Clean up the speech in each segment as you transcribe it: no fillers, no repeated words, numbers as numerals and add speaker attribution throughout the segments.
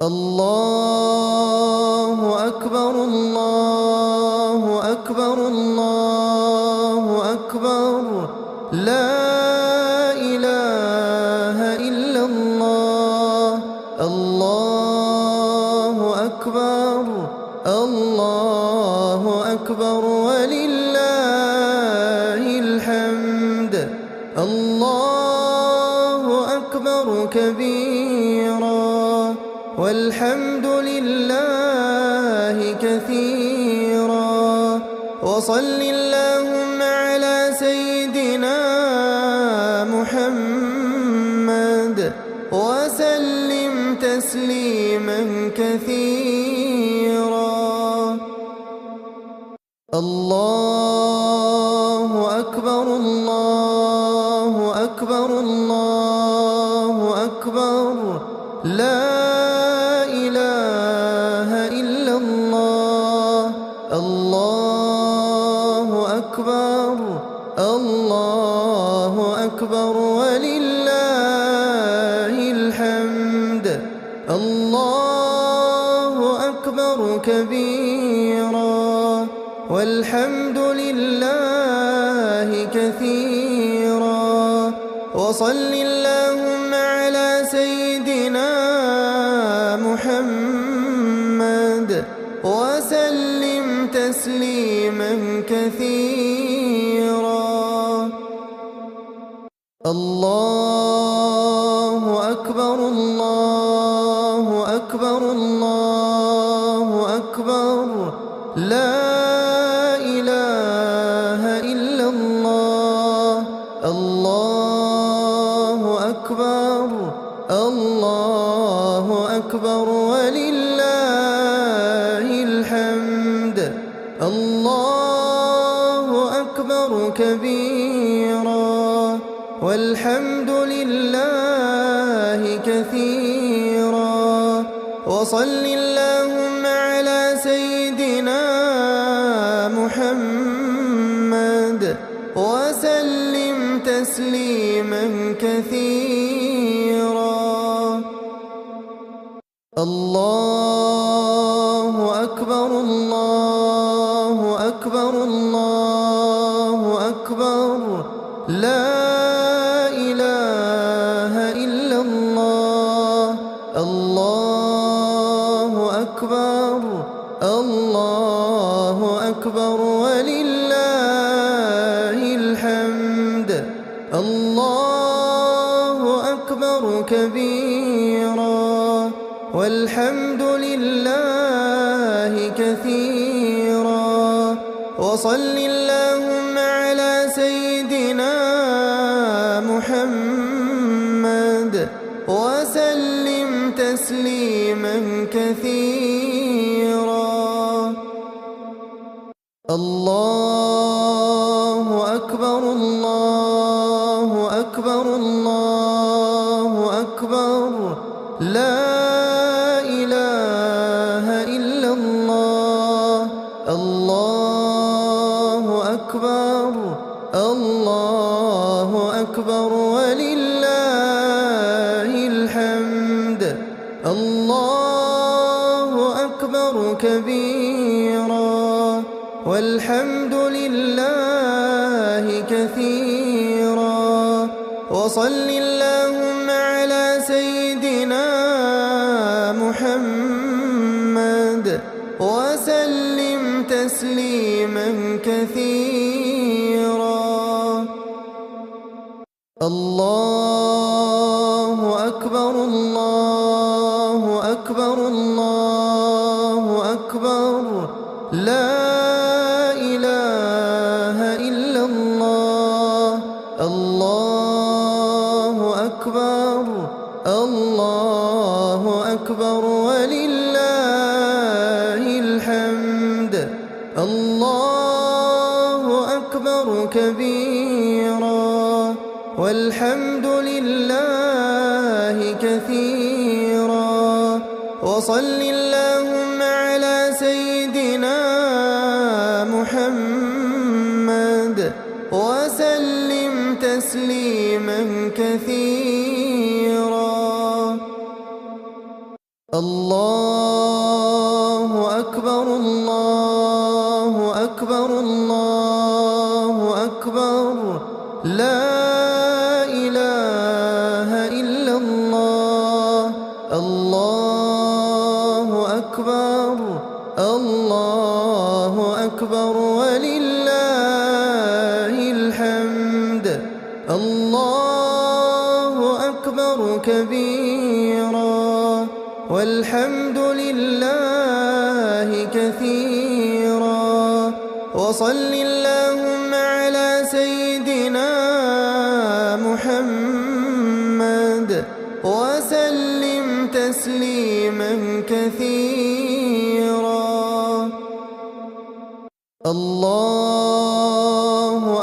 Speaker 1: الله أكبر الله أكبر الله أكبر لا إله إلا الله الله أكبر الله أكبر ولله الحمد الله أكبر كبيرا والحمد لله كثيرا وصل اللهم على سيدنا محمد وسلم تسليما كثيرا الله أكبر الله أكبر الله أكبر لا إله إلا الله الله أكبر الله أكبر ولله الحمد الله أكبر كبيرا والحمد لله كثيرا وصل اللهم على سيدنا محمد وسلم تسليما كثيرا الله أكبر الله أكبر الله أكبر لا إله إلا الله الله أكبر الله أكبر ولله الحمد الله أكبر كبيرا والحمد لله كثيرا وصل اللهم على سيدنا محمد وسلم تسليما كثيرا الله أكبر الله أكبر الله أكبر لا إله إلا الله الله أكبر الله أكبر ولله الحمد الله أكبر كبيرا والحمد لله كثيرا وصل اللهم على سيدنا محمد وسلم تسليما كثيرا الله أكبر الله أكبر الله أكبر لا إله إلا الله الله أكبر الله أكبر ولله الحمد الله أكبر كبيرا والحمد لله كثيرا وصل اللهم على سيدنا محمد وسلم تسليما كثيرا الله أكبر الله أكبر الله أكبر لا إله إلا الله الله أكبر الله أكبر ولله الحمد الله أكبر كبيرا والحمد لله كثيرا وصل اللهم على سيدنا محمد وسلم تسليما كثيرا الله أكبر الله أكبر الله أكبر لا إله إلا الله الله أكبر الله أكبر ولله الحمد الله أكبر كبيرا والحمد لله كثيرا وصل اللهم على سيدنا محمد وسلم تسليما كثيرا الله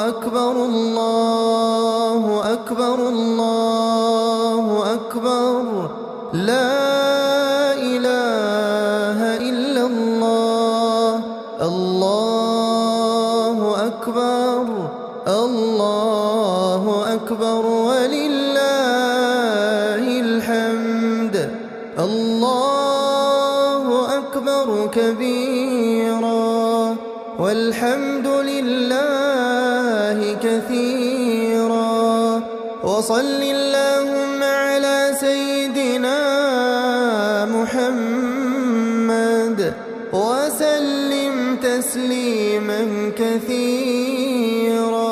Speaker 1: أكبر الله أكبر الله أكبر لا إله إلا الله الله أكبر الله أكبر ولله الحمد الله أكبر كبيرا والحمد لله كثيرا وصل اللهم على سيدنا محمد وسلم تسليما كثيرا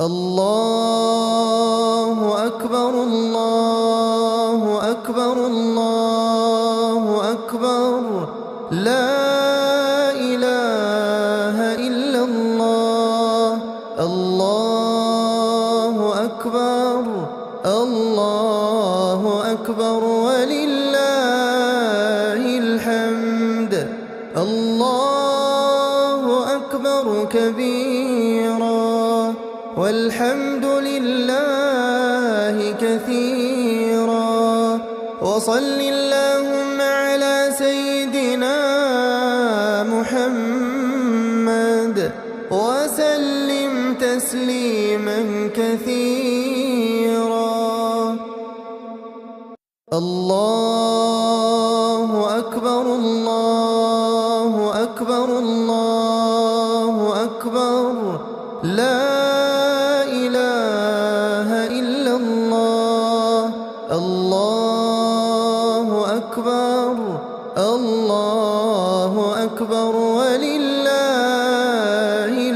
Speaker 1: الله أكبر الله أكبر الله أكبر لا إله إلا الله الله أكبر الله أكبر ولله الحمد الله أكبر كبيرا والحمد لله كثيرا وصل اللهم على سيدنا محمد وسلم تسليما كثيرا الله أكبر الله أكبر الله أكبر لا إله إلا الله الله أكبر الله أكبر ولله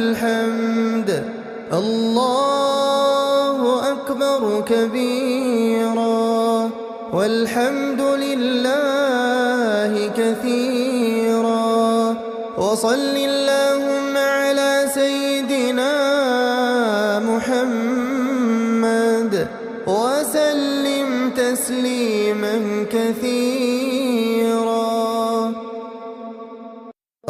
Speaker 1: الحمد الله أكبر كبيرا والحمد لله كثيرا وصل اللهم على سيدنا محمد وسلم تسليما كثيرا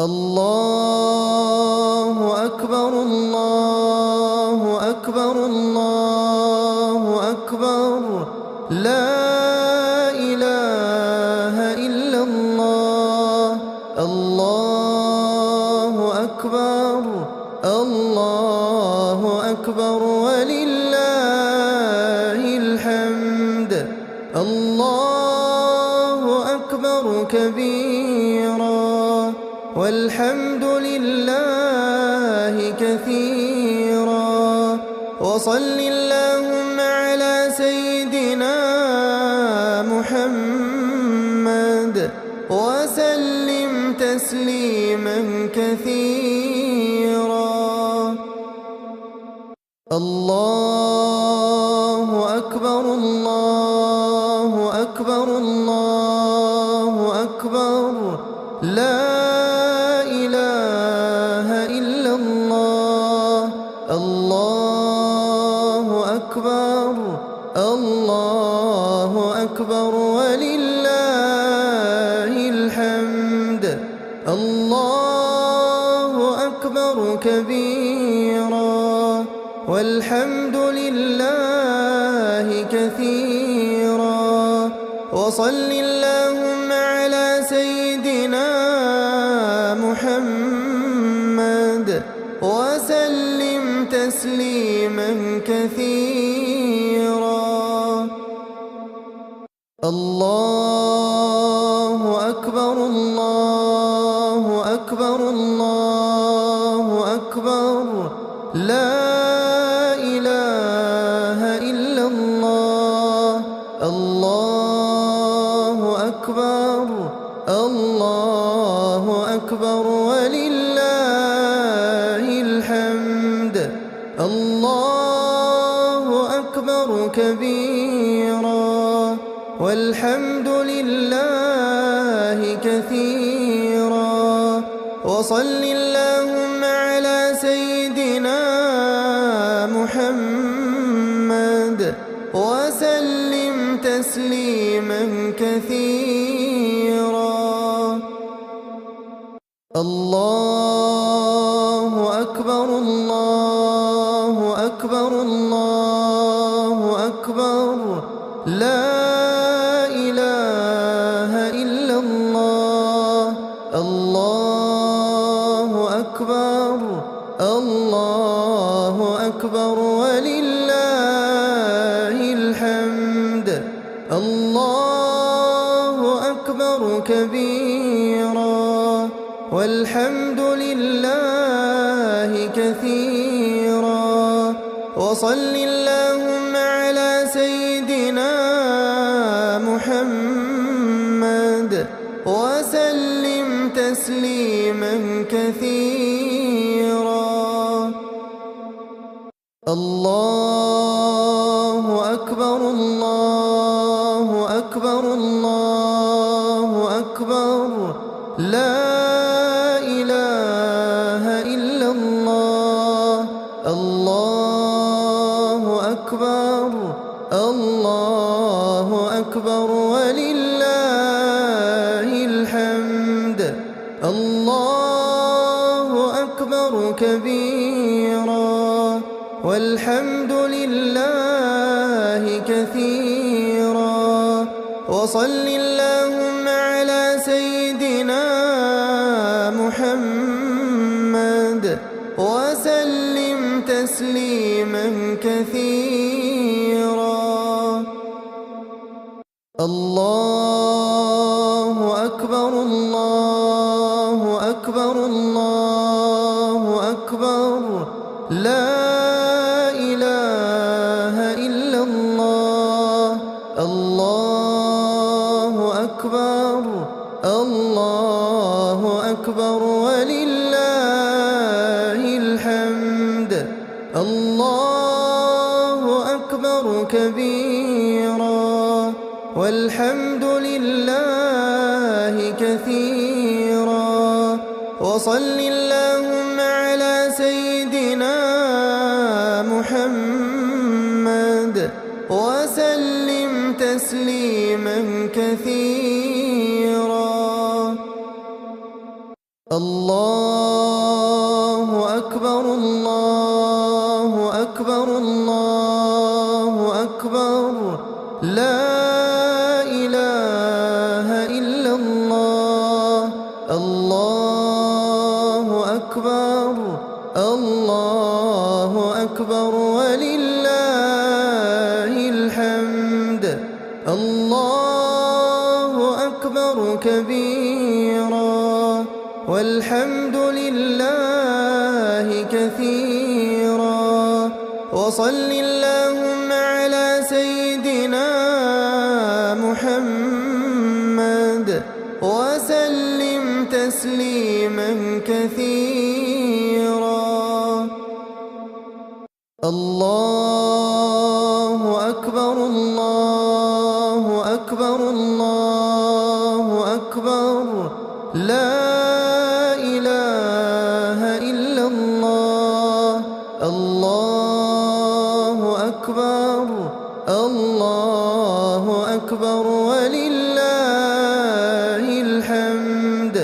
Speaker 1: الله أكبر الله أكبر الله أكبر لا إله إلا الله الله أكبر الله أكبر ولله الحمد الله أكبر كبيرا والحمد لله كثيرا وصل اللهم على سيدنا محمد وسلم تسليما كثيرا الله أكبر الله أكبر الله أكبر لا إله إلا الله الله أكبر الله أكبر ولله الحمد الله أكبر كبيرا والحمد لله كثيرا وصل اللهم على سيدنا محمد وسلم تسليما كثيرا الله أكبر الله أكبر الله أكبر لا إله إلا الله الله أكبر الله أكبر ولله الحمد الله أكبر كبيرا والحمد لله كثيرا وصل اللهم على سيدنا محمد وسلم تسليما كثيرا الله أكبر الله أكبر الله أكبر لا إله إلا الله الله أكبر الله أكبر ولله الحمد الله أكبر كبيرا والحمد لله كثيرا وصل اللهم على سيدنا محمد وسلم تسليما كثيرا الله أكبر الله أكبر الله أكبر لا إله إلا الله الله أكبر الله أكبر ولله الحمد الله أكبر كبيرا والحمد لله كثيرا وصل اللهم على سيدنا محمد وسلم تسليما كثيرا الله أكبر الله أكبر الله أكبر لا إله إلا الله الله أكبر الله أكبر ولله الحمد الله أكبر كبيرا والحمد لله كثيرا وصل اللهم على سيدنا محمد وسلم تسليما كثيرا الله أكبر الله أكبر الله أكبر لا إله إلا الله الله أكبر الله أكبر ولله الحمد الله أكبر كبيرا والحمد لله كثيرا وصل اللهم على سيدنا محمد وسلم تسليما كثيرا الله أكبر الله أكبر الله أكبر لا إله إلا الله الله أكبر الله أكبر ولله الحمد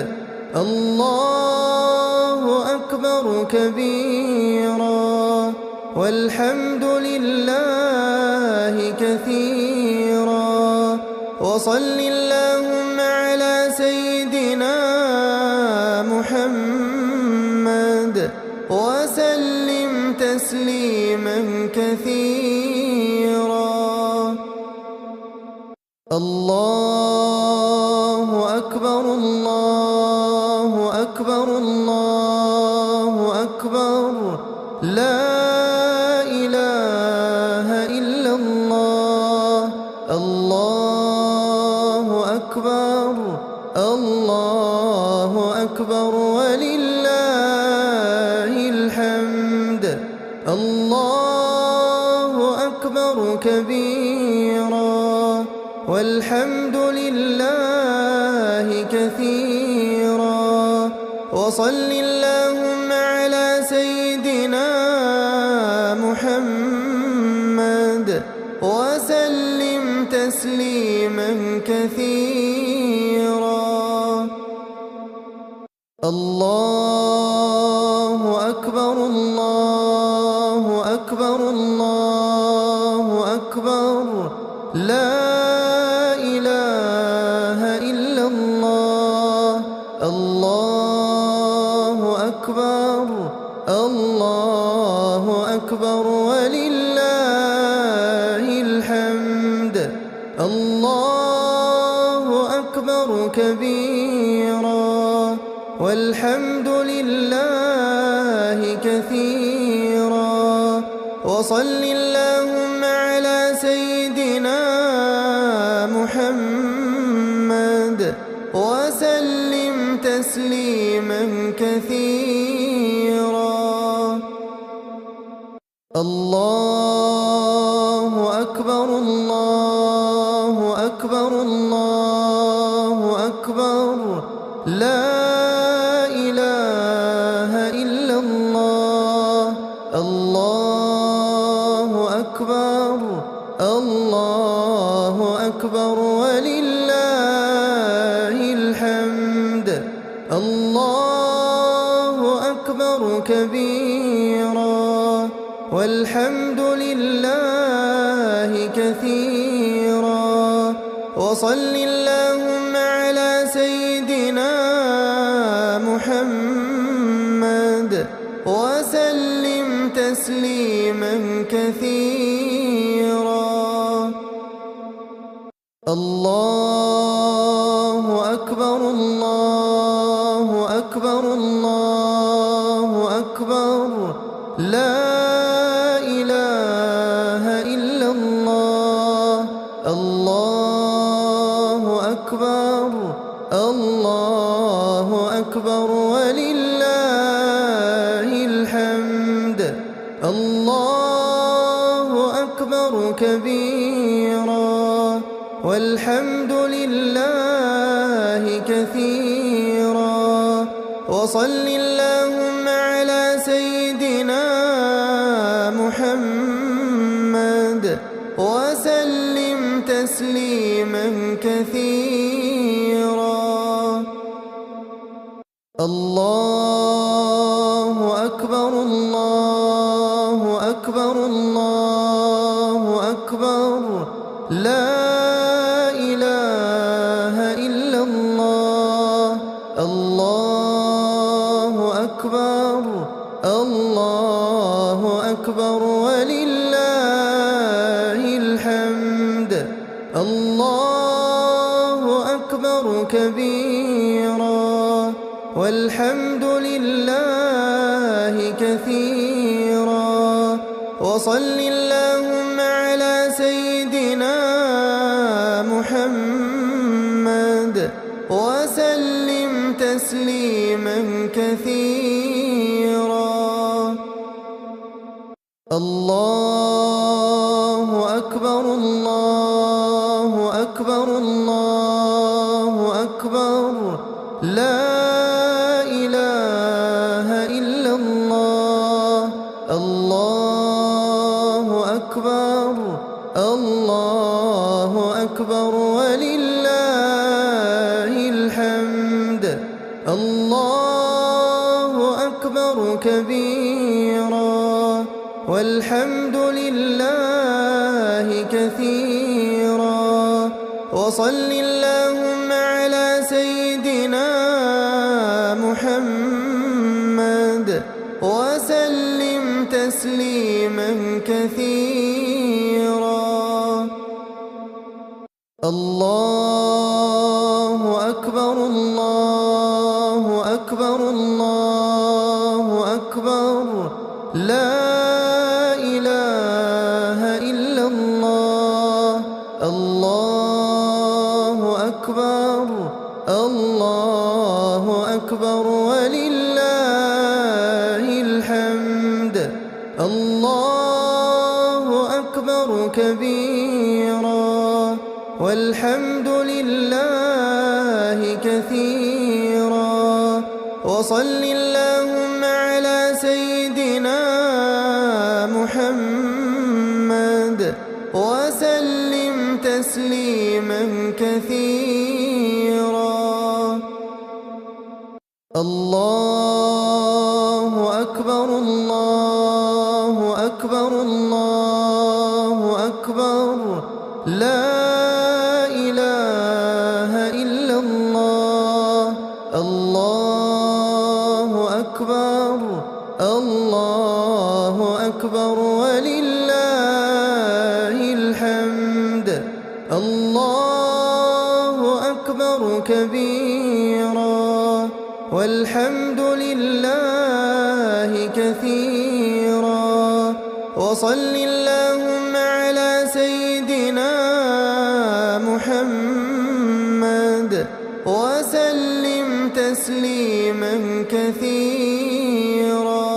Speaker 1: الله أكبر كبيرا والحمد لله كثيرا وصل اللهم على سيدنا محمد وسلم تسليما كثيرا الله أكبر الله أكبر الله أكبر لا إله إلا الله الله أكبر الله أكبر ولله الحمد الله أكبر كبيرا والحمد لله كثيرا وصل اللهم على سيدنا محمد وسلم تسليما كثيرا الله أكبر الله أكبر الله أكبر لا إله إلا الله الله أكبر الله أكبر ولله الحمد الله أكبر كبيرا والحمد لله كثيرا وصل اللهم على سيدنا محمد وسلم تسليما كثيرا الله أكبر الله أكبر الله أكبر لا إله إلا الله الله أكبر الله أكبر ولله الحمد الله أكبر كبيرا والحمد لله كثيرا وصل اللهم على سيدنا محمد وسلم تسليما كثيرا الله أكبر الله أكبر الله أكبر لا إله إلا الله الله أكبر الله أكبر ولله الحمد الله أكبر كبيرا والحمد لله كثيرا وصل اللهم على سيدنا محمد وسلم تسليما كثيرا الله أكبر الله أكبر الله أكبر لا إله إلا الله الله أكبر الله أكبر ولله الحمد الله أكبر كبيرا والحمد لله كثيرا وصل اللهم على سيدنا محمد وسلم تسليما كثيرا الله أكبر الله أكبر الله أكبر لا إله إلا الله الله أكبر الله أكبر ولله الحمد الله أكبر كبيرا والحمد لله كثيرا وصل اللهم على سيدنا محمد وسلم تسليما كثيرا الله أكبر الله أكبر الله أكبر لا إله إلا الله الله أكبر الله أكبر ولله الحمد الله أكبر كبيرا والحمد لله كثيرا وصل اللهم على سيدنا محمد وسلم تسليما كثيرا الله أكبر الله أكبر الله أكبر لا إله إلا الله الله أكبر الله أكبر ولله الحمد الله أكبر كبيرا والحمد لله كثيرا وصل اللهم على سيدنا محمد وسلم تسليما كثيرا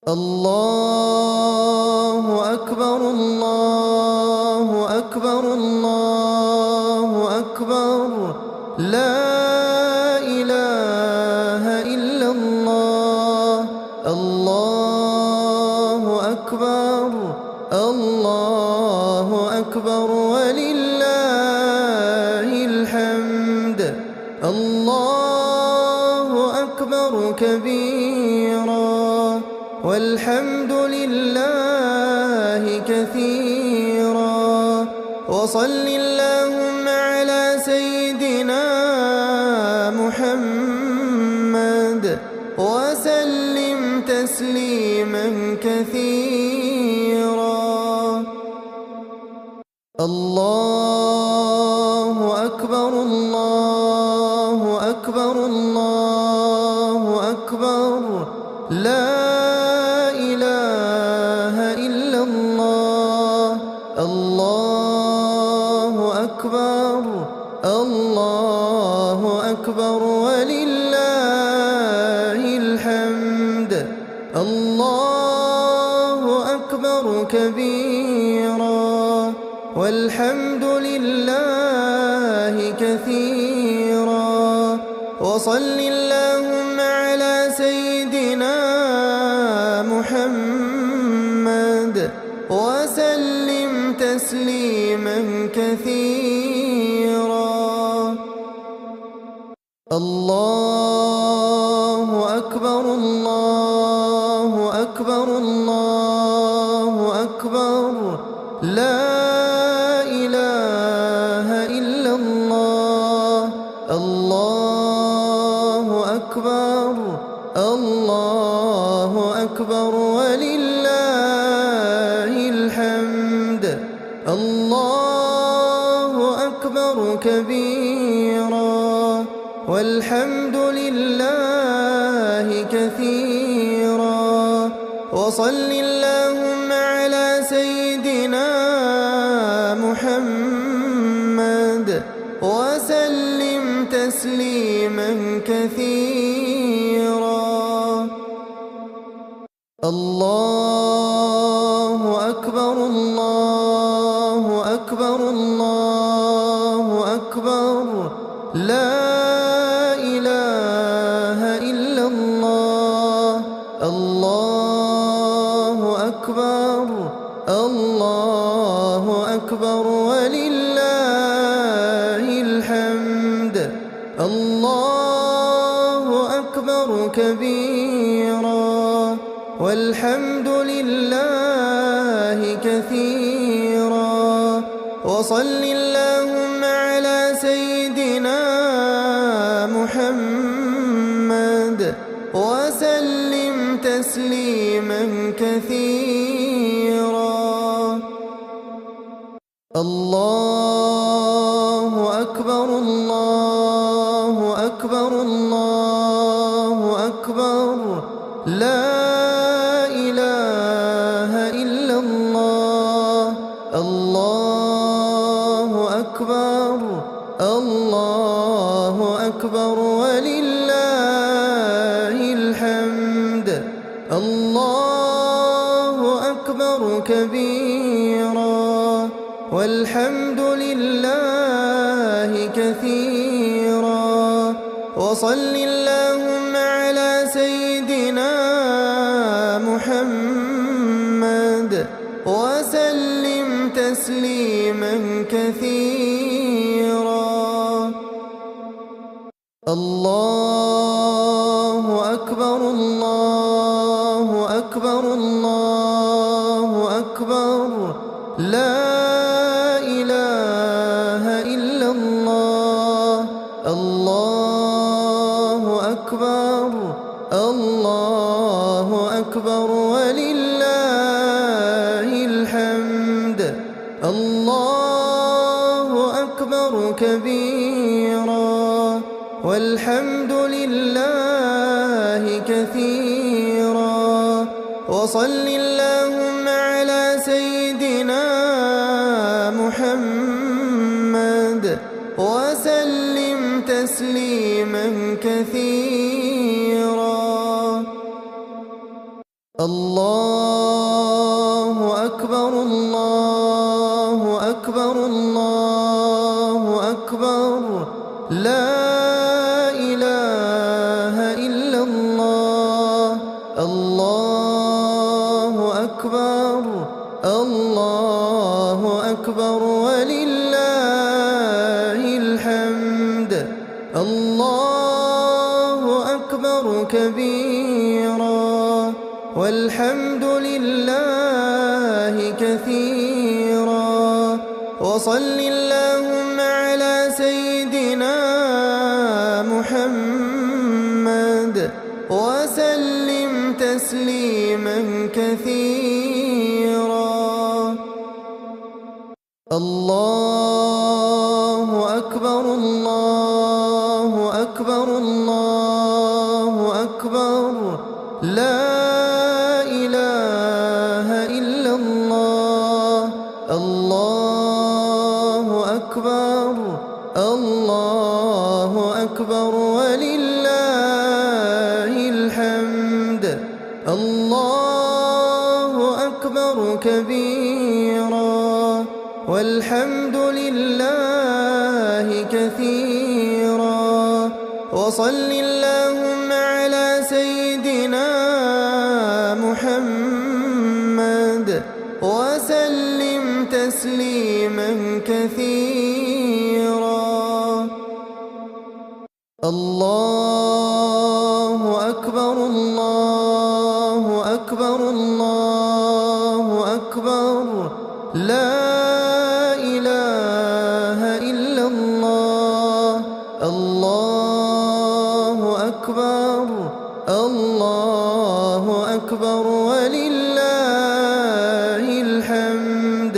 Speaker 1: الله أكبر الله أكبر الله أكبر لا إله إلا الله الله أكبر الله أكبر ولله الحمد الله أكبر كبيرا والحمد لله كثيرا وصل اللهم على سيدنا محمد وسلم تسليما كثيرا الله أكبر الله أكبر الله أكبر لا إله إلا الله الله أكبر الله أكبر ولله الحمد الله أكبر كبيرا والحمد لله كثيرا وصل اللهم على سيدنا محمد وسلم تسليما كثيرا الله أكبر الله أكبر الله أكبر لا إله إلا الله الله أكبر الله أكبر ولله الحمد الله أكبر كبيرا والحمد لله كثيرا وصل اللهم على سيدنا محمد وسلم تسليما كثيرا الله أكبر الله أكبر الله أكبر لا إله إلا الله الله أكبر الله أكبر ولله الحمد الله أكبر كبيرا والحمد لله كثيرا وصل اللهم على سيدنا محمد وسلم تسليما كثيرا الله أكبر الله أكبر ولله الحمد الله أكبر كبيرا والحمد لله كثيرا وصل اللهم على سيدنا محمد وسلم تسليما كثيرا الله أكبر الله أكبر الله أكبر لا إله إلا الله الله أكبر الله أكبر ولله الحمد الله أكبر كبيرا والحمد لله كثيرا وصل اللهم على سيدنا محمد وسلم تسليما كثيرا الله أكبر الله أكبر الله أكبر لا إله إلا الله الله أكبر الله أكبر ولله الحمد الله أكبر كبيرا والحمد لله كثيرا وصل اللهم على سيدنا محمد وسلم تسليما كثيرا الله أكبر الله أكبر الله أكبر لا إله إلا الله الله أكبر الله أكبر ولله الحمد الله أكبر كبيرا والحمد لله كثيرا وصل اللهم على سيدنا محمد وسلم تسليما كثيرا الله أكبر الله أكبر الله أكبر لا إله إلا الله الله أكبر الله أكبر ولله الحمد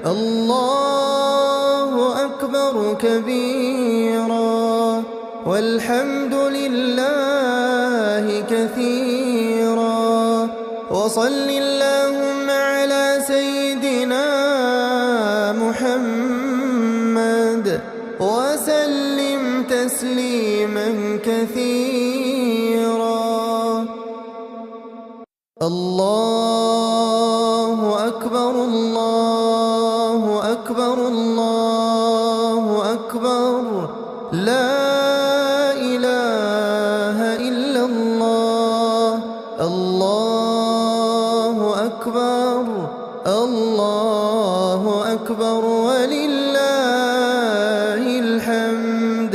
Speaker 1: الله أكبر كبيرا والحمد لله كثيرا وصل اللهم على سيدنا محمد وسلم تسليما كثيرا الله أكبر الله أكبر الله أكبر لا إله إلا الله الله أكبر الله أكبر ولله الحمد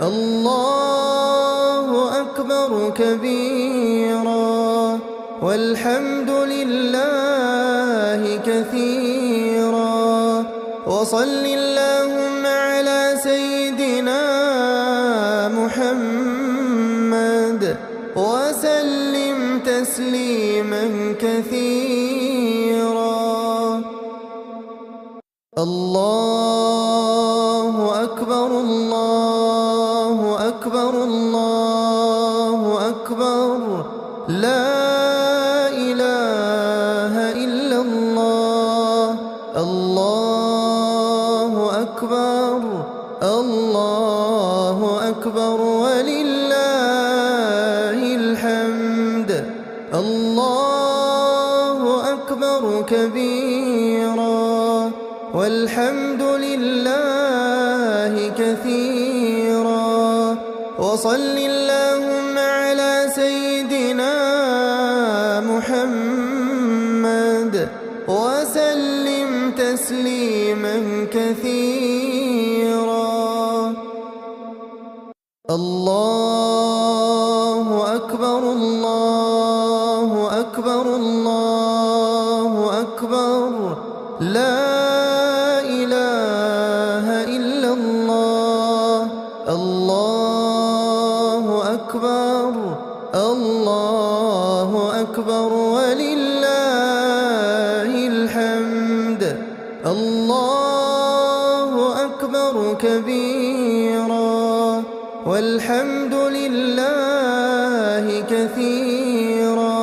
Speaker 1: الله أكبر كبيرا والحمد لله كثيرا وصل اللهم على سيدنا محمد وسلم تسليما كثيرا الله أكبر الله أكبر الله أكبر لا إله إلا الله الله أكبر الله أكبر ولله الحمد. الله أكبر كبيرا والحمد لله كثيرا. وصل اللهم على سيدنا محمد وسلم تسليما كثيرا. الله أكبر الله أكبر الله أكبر لا إله إلا الله. الله أكبر الله أكبر ولله الحمد. الله أكبر كبيرا والحمد لله كثيرا.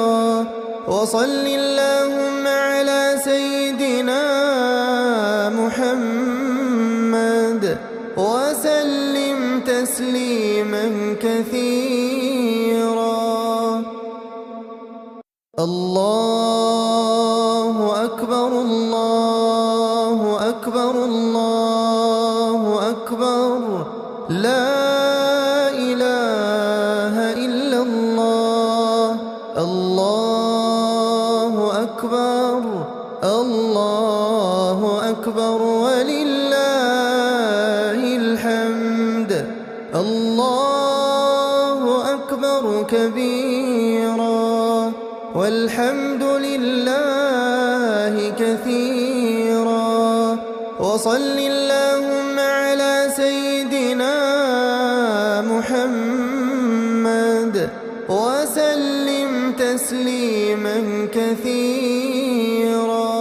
Speaker 1: وصل اللهم على سيدنا محمد وسلم تسليما كثيرا. الله أكبر الله أكبر الله أكبر لا إله إلا الله. الله أكبر الله أكبر ولله الحمد. الله أكبر كبيرا والحمد لله كثيرا. وصل اللهم على سيدنا محمد وسلم تسليما كثيرا.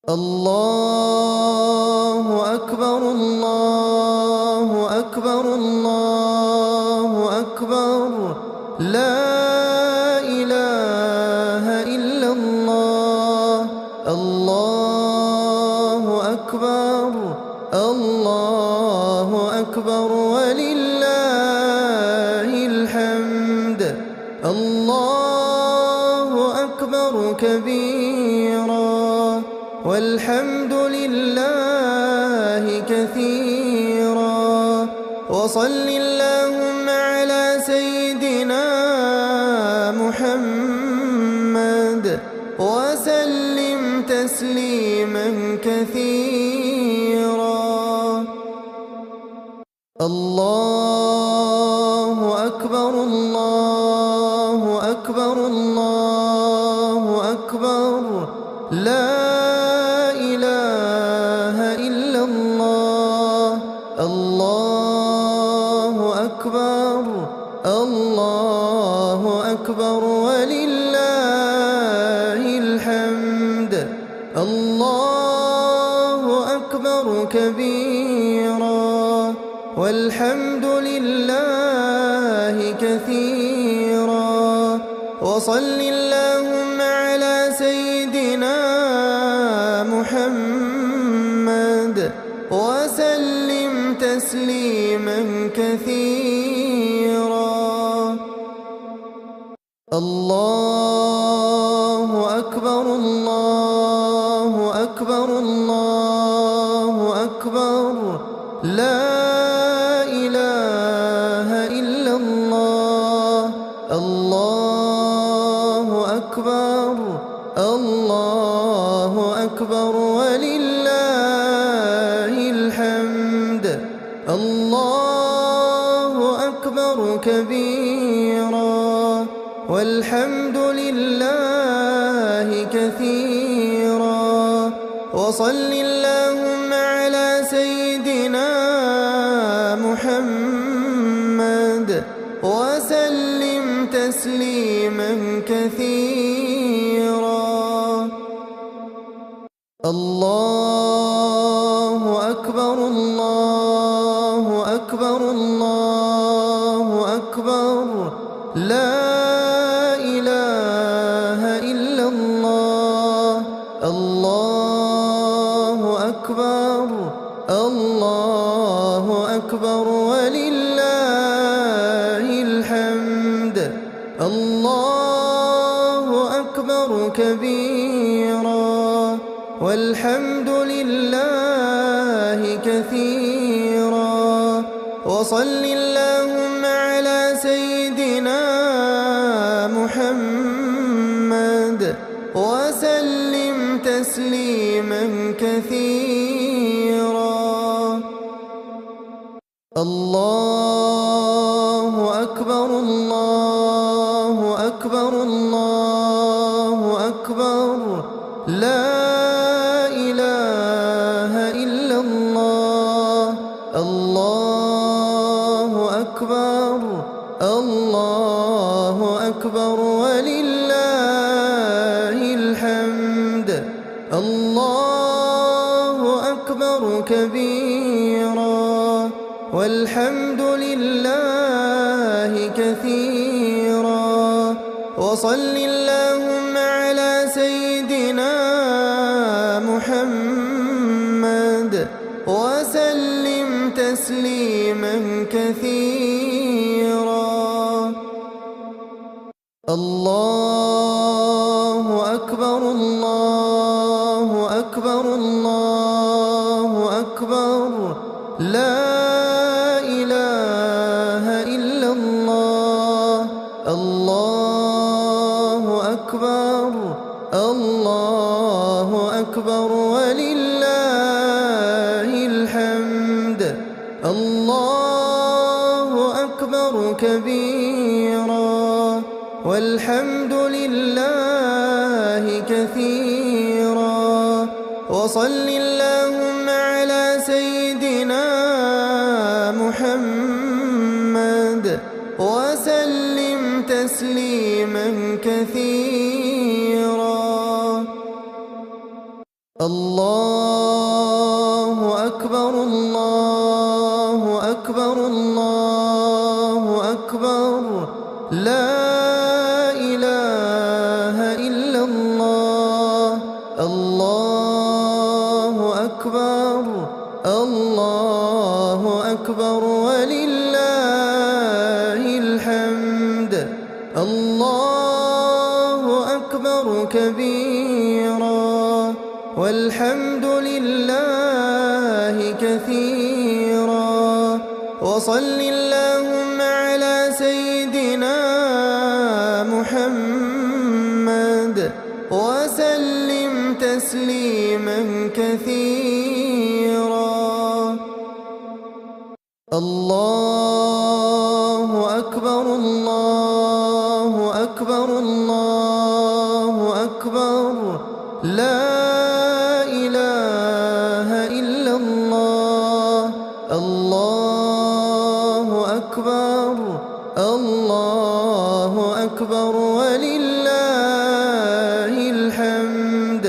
Speaker 1: الله أكبر الله أكبر الله أكبر لا إله إلا الله. الله أكبر الله أكبر ولله الحمد. الله أكبر كبيرا والحمد لله كثيرا. وصل اللهم على سيدنا محمد وسلم تسليما كثيرا. الله أكبر الله أكبر الله أكبر لا إله إلا الله. الله أكبر الله أكبر ولله الحمد. الله أكبر كبيرا والحمد لله كثيرا. وصل اللهم على سيدنا محمد وسلم تسليما كثيرا. الله أكبر الله أكبر الله أكبر لا إله إلا الله. الله أكبر الله أكبر ولله الحمد. الله أكبر كبيرا والحمد لله كثيرا. وصل اللهم على سيدنا محمد وسلم تسليما كثيرا. الله أكبر الله أكبر الله أكبر لا إله إلا الله. الله أكبر الله أكبر ولله الحمد. الله أكبر كبيرا والحمد لله كثيرا. وصل اللهم على سيدنا محمد وسلم تسليما كثيرا. الله أكبر الله أكبر الله أكبر لا إله إلا الله. الله أكبر الله أكبر ولله الحمد. الله أكبر كبيرا والحمد لله كثيرا. وصل اللهم على سيدنا محمد وسلم تسليما كثيرا. الله أكبر الله أكبر الله أكبر لا إله إلا الله. الله أكبر الله أكبر ولله الحمد. الله أكبر كبيرا والحمد لله كثيرا. وصل اللهم على سيدنا محمد وسلم تسليما كثيرا. الله أكبر الله أكبر الله أكبر لا إله إلا الله. الله أكبر الله أكبر ولله الحمد. الله أكبر كبيرا والحمد لله كثيرا. وصل اللهم على سيدنا محمد وسلم تسليما كثيرا. الله أكبر الله أكبر الله أكبر لا إله إلا الله. الله أكبر الله أكبر ولله الحمد.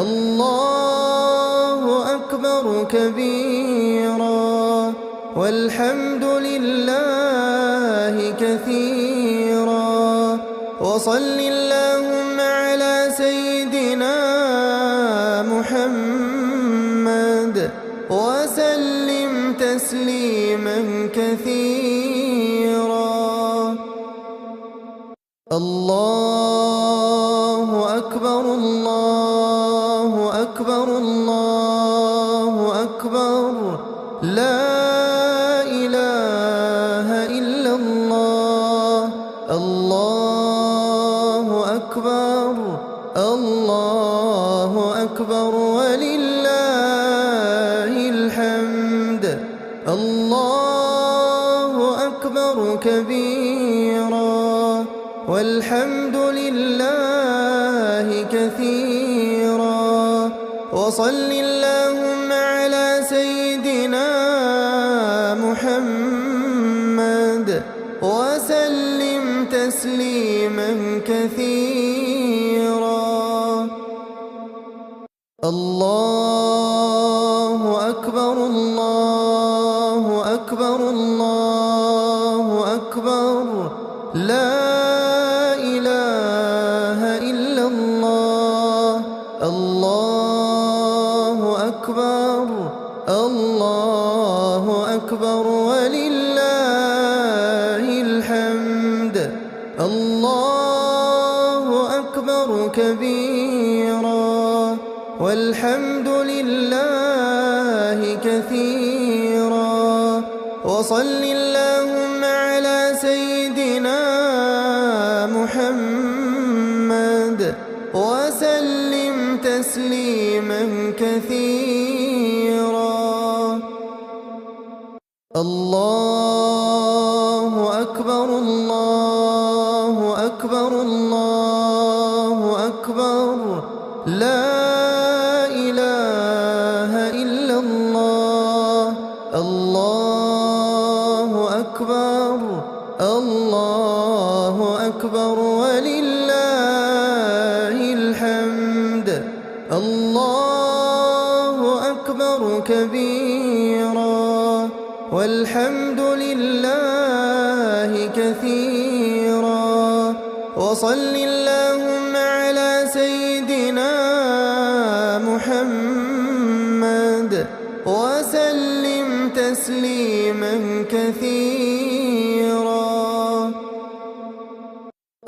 Speaker 1: الله أكبر كبيرا والحمد لله كثيرا. وصل اللهم على سيدنا محمد وسلم تسليما كثيرا. الله أكبر الله أكبر الله أكبر لا إله إلا الله. الله أكبر الله أكبر ولله الحمد. الله أكبر كبيرا والحمد لله كثيرا. وصل اللهم على سيدنا محمد وسلم تسليما كثيرا. الله أكبر الله أكبر الله أكبر لا إله إلا الله. الله أكبر الله أكبر ولله الحمد. الله أكبر كبيرا والحمد لله كثيرا. وصل اللهم على سيدنا محمد وسلم تسليما كثيرا. الله أكبر الله أكبر الله أكبر لا إله إلا الله. الله أكبر الله أكبر ولله الحمد. الله أكبر كبيرا والحمد لله كثيرا. وصل اللهم على سيدنا محمد وسلم تسليما كثيرا.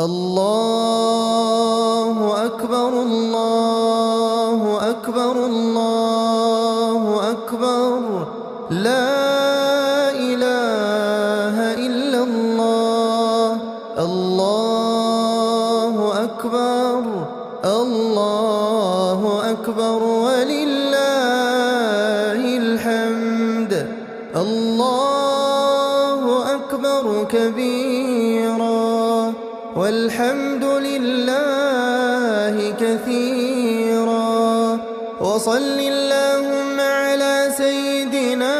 Speaker 1: الله أكبر الله أكبر الله أكبر لا إله إلا الله. الله أكبر الله أكبر ولله الحمد. الله أكبر كبيرا والحمد لله كثيرا. وصل اللهم على سيدنا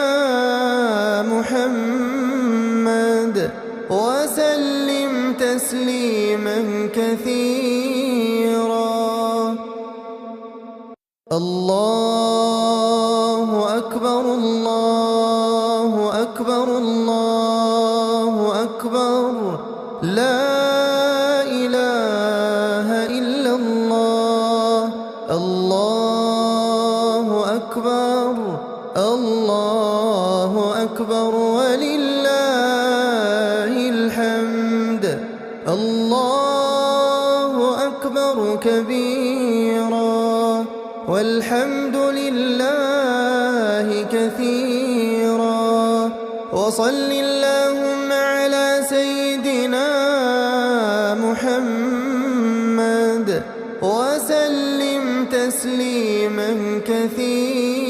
Speaker 1: محمد وسلم تسليما كثيرا. الله أكبر الله أكبر الله أكبر لا إله إلا الله. الله أكبر الله أكبر ولله الحمد. الله أكبر كبيرا والحمد لله كثيرا. وصل اللهم على سيدنا محمد وسلم تسليما كثيرا.